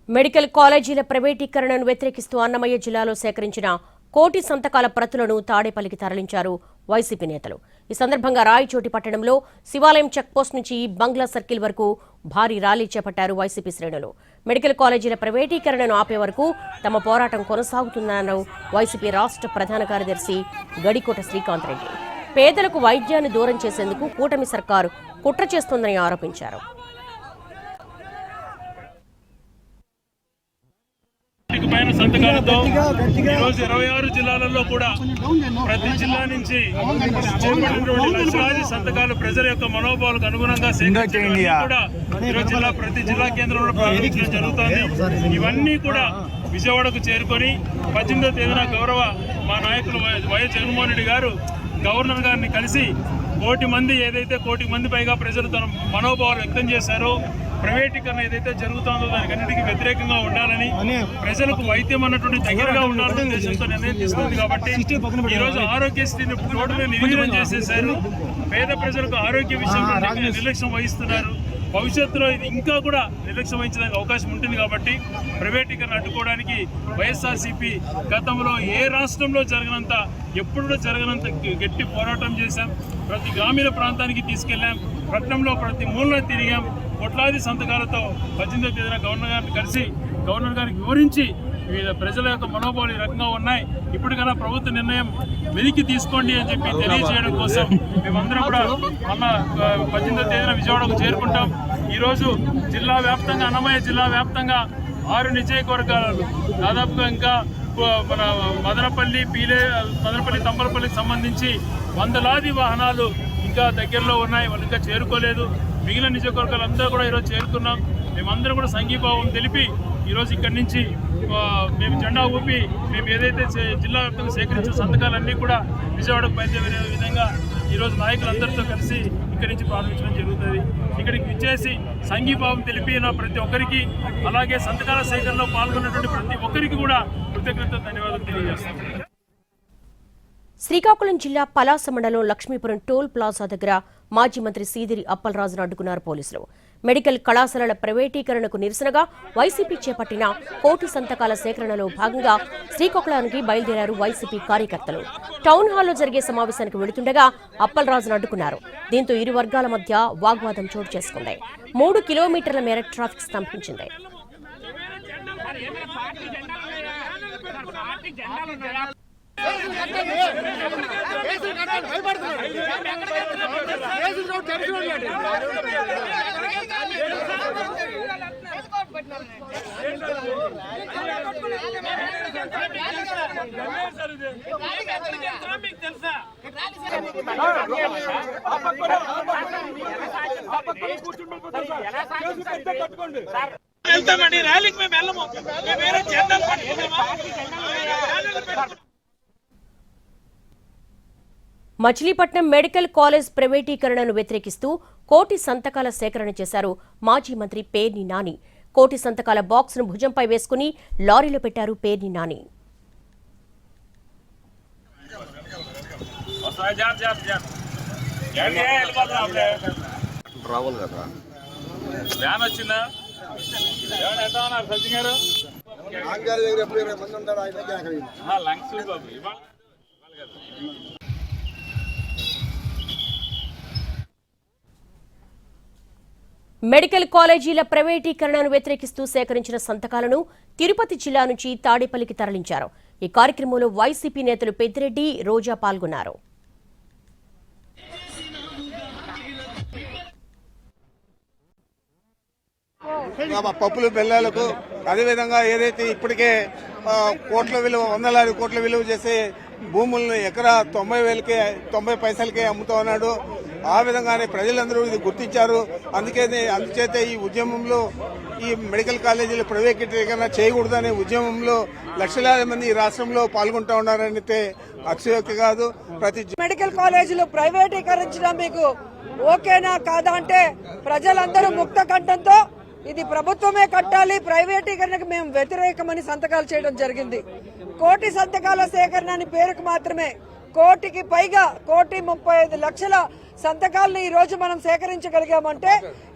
Medical కాలేజీల ప్రైవేటీకరణను వ్యతిరేకిస్తూ అన్నమయ్య జిల్లాలో సేకరించిన కోటి సంతకాల ప్రతులను తాడేపల్లికి తరలించారు వైసీపీ నేతలు. ఈ సందర్భంగా రాయచోటి పట్టణంలో శివాలయం చెక్పోస్ట్ నుంచి బంగ్లా సర్కిల్ వరకు భారీ ర్యాలీ చేపట్టారు వైసీపీ శ్రేణులు. మెడికల్ కాలేజీల ప్రైవేటీకరణను ఆపే వరకు తమ పోరాటం కొనసాగుతుందన్నారు వైసీపీ రాష్ట్ర ప్రధాన కార్యదర్శి గడికోట శ్రీకాంత్ రెడ్డి. పేదలకు వైద్యాన్ని దూరం చేసేందుకు కూటమి సర్కారు కుట్ర చేస్తోందని ఆరోపించారు. సంతకాలతో ఈరోజు 26 జిల్లాలలో కూడా ప్రతి జిల్లా నుంచి చేపట్టినటువంటి లక్షలాది సంతకాలు ప్రజల యొక్క మనోభావాలకు అనుగుణంగా కూడా ఈరోజు ప్రతి జిల్లా కేంద్రంలో ప్రారంభించడం జరుగుతోంది. ఇవన్నీ కూడా విజయవాడకు చేరుకొని 18వ తేదీన గౌరవ మా నాయకులు వైఎస్ జగన్మోహన్ రెడ్డి గారు గవర్నర్ గారిని కలిసి కోటి మంది పైగా ప్రజలు తన మనోభావాలు వ్యక్తం చేశారో, ప్రైవేటీకరణ ఏదైతే జరుగుతుందో దానికన్నిటికీ వ్యతిరేకంగా ఉండాలని, ప్రజలకు వైద్యం అన్నటువంటి దగ్గరగా ఉండాలనే ఉద్దేశంతో నిర్ణయం తీసుకుంది. కాబట్టి ఈరోజు ఆరోగ్యశ్రీని టోటల్గా నిర్వీర్యం చేసేశారు. పేద ప్రజలకు ఆరోగ్య విషయంలో నిర్లక్ష్యం వహిస్తున్నారు. భవిష్యత్తులో ఇది ఇంకా కూడా నిర్లక్ష్యం వహించడానికి అవకాశం ఉంటుంది. కాబట్టి ప్రైవేటీకరణ అడ్డుకోవడానికి వైఎస్ఆర్సీపీ గతంలో ఏ రాష్ట్రంలో ఎప్పుడు జరగనంత గట్టి పోరాటం చేశాం. ప్రతి గ్రామీణ ప్రాంతానికి తీసుకెళ్లాం. పట్టణంలో ప్రతి మూలన తిరిగాం. కోట్లాది సంతకాలతో 18వ తేదీన గవర్నర్ గారిని కలిసి గవర్నర్ గారికి వివరించి వివిధ ప్రజల యొక్క మనోభావాలు ఈ రకంగా ఉన్నాయి, ఇప్పటికైనా ప్రభుత్వ నిర్ణయం వెనక్కి తీసుకోండి అని చెప్పి తెలియజేయడం కోసం మేమందరం కూడా మొన్న 18వ తేదీన విజయవాడకు చేరుకుంటాం. ఈరోజు జిల్లా వ్యాప్తంగా, అన్నమయ్య జిల్లా వ్యాప్తంగా 6 నియోజకవర్గాలు దాదాపుగా ఇంకా మన మదనపల్లి తంబలపల్లికి సంబంధించి వందలాది వాహనాలు ఇంకా దగ్గరలో ఉన్నాయి. వాళ్ళు ఇంకా చేరుకోలేదు. మిగిలిన నియోజకవర్గాలందరూ కూడా ఈరోజు చేరుకున్నాం. మేమందరం కూడా సంఘీభావం తెలిపి ఈరోజు ఇక్కడి నుంచి మేము జెండా ఊపి మేము ఏదైతే జిల్లా వ్యాప్తంగా సేకరించిన సంతకాలన్నీ కూడా విజయవాడకు బయలుదేరే విధంగా ఈరోజు నాయకులందరితో కలిసి ఇక్కడి నుంచి ప్రారంభించడం జరుగుతుంది. ఇక్కడికి విచ్చేసి సంఘీభావం తెలిపిన ప్రతి ఒక్కరికి, అలాగే సంతకాల సేకరణలో పాల్గొన్నటువంటి ప్రతి ఒక్కరికి కూడా కృతజ్ఞతలు, ధన్యవాదాలు తెలియజేస్తాం. శ్రీకాకుళం జిల్లా పలాస మండలం లక్ష్మీపురం టోల్ ప్లాజా దగ్గర మాజీ మంత్రి సీదిరి అప్పలరాజును అడ్డుకున్నారు పోలీసులు. మెడికల్ కళాశాలల ప్రైవేటీకరణకు నిరసనగా వైసీపీ చేపట్టిన కోటి సంతకాల సేకరణలో భాగంగా శ్రీకాకుళానికి బయలుదేరారు వైసీపీ కార్యకర్తలు. టౌన్ హాల్లో జరిగే సమావేశానికి వెళుతుండగా అప్పలరాజును అడ్డుకున్నారు. దీంతో ఇరు వర్గాల మధ్య వాగ్వాదం చోటు చేసుకుంది. 3 కిలోమీటర్ల మేర ట్రాఫిక్ స్తంభించింది. మచిలీపట్నం మెడికల్ కాలేజ్ ప్రైవేటీకరణను వ్యతిరేకిస్తూ కోటి సంతకాల సేకరణ చేశారు మాజీ మంత్రి పేర్ని నాని. కోటి సంతకాల బాక్స్ ను భుజంపై వేసుకుని లారీలో పెట్టారు పేర్ని నాని. మెడికల్ కాలేజీల ప్రైవేటీకరణను వ్యతిరేకిస్తూ సేకరించిన సంతకాలను తిరుపతి జిల్లా నుంచి తాడేపల్లికి తరలించారు. ఈ కార్యక్రమంలో వైసీపీ నేతలు పెద్దిరెడ్డి, రోజా పాల్గొన్నారు. పప్పులు బెల్లాలకు అదేవిధంగా ఏదైతే ఇప్పటికే కోట్ల విలువ, వందలాది కోట్ల విలువ చేసే భూములను ఎకరా 90 పైసలకే అమ్ముతా ఉన్నాడు. ఆ విధంగానే ప్రజలందరూ ఇది గుర్తించారు. అందుచేత ఈ ఉద్యమంలో ఈ మెడికల్ కాలేజీలు ప్రైవేటీకరణ చేయకూడదనే ఉద్యమంలో లక్షలాది మంది ఈ రాష్ట్రంలో పాల్గొంటూ ఉన్నారంటే అతిశయోక్తి కాదు. మెడికల్ కాలేజీలు ప్రైవేటీకరించడం మీకు ఓకేనా కాదా అంటే ప్రజలందరూ ముక్త కంఠంతో ఇది ప్రభుత్వమే కట్టాలి, ప్రైవేటీకరణకు మేము వ్యతిరేకమని సంతకాలు చేయడం జరిగింది. కోటి సంతకాల సేకరణ అని పేరుకు మాత్రమే కోటికి పైగా 1,35,00,000 సంతకాలను ఈ రోజు మనం సేకరించగలిగామంటే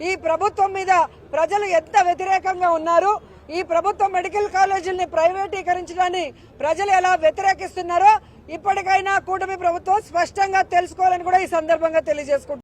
ఈ ప్రభుత్వం మీద ప్రజలు ఎంత వ్యతిరేకంగా ఉన్నారు, ఈ ప్రభుత్వ మెడికల్ కాలేజీలని ప్రైవేటీకరించడాన్ని ప్రజలు ఎలా వ్యతిరేకిస్తున్నారో ఇప్పటికైనా కూటమి ప్రభుత్వం స్పష్టంగా తెలుసుకోవాలని కూడా ఈ సందర్భంగా తెలియజేసుకుంటున్నారు.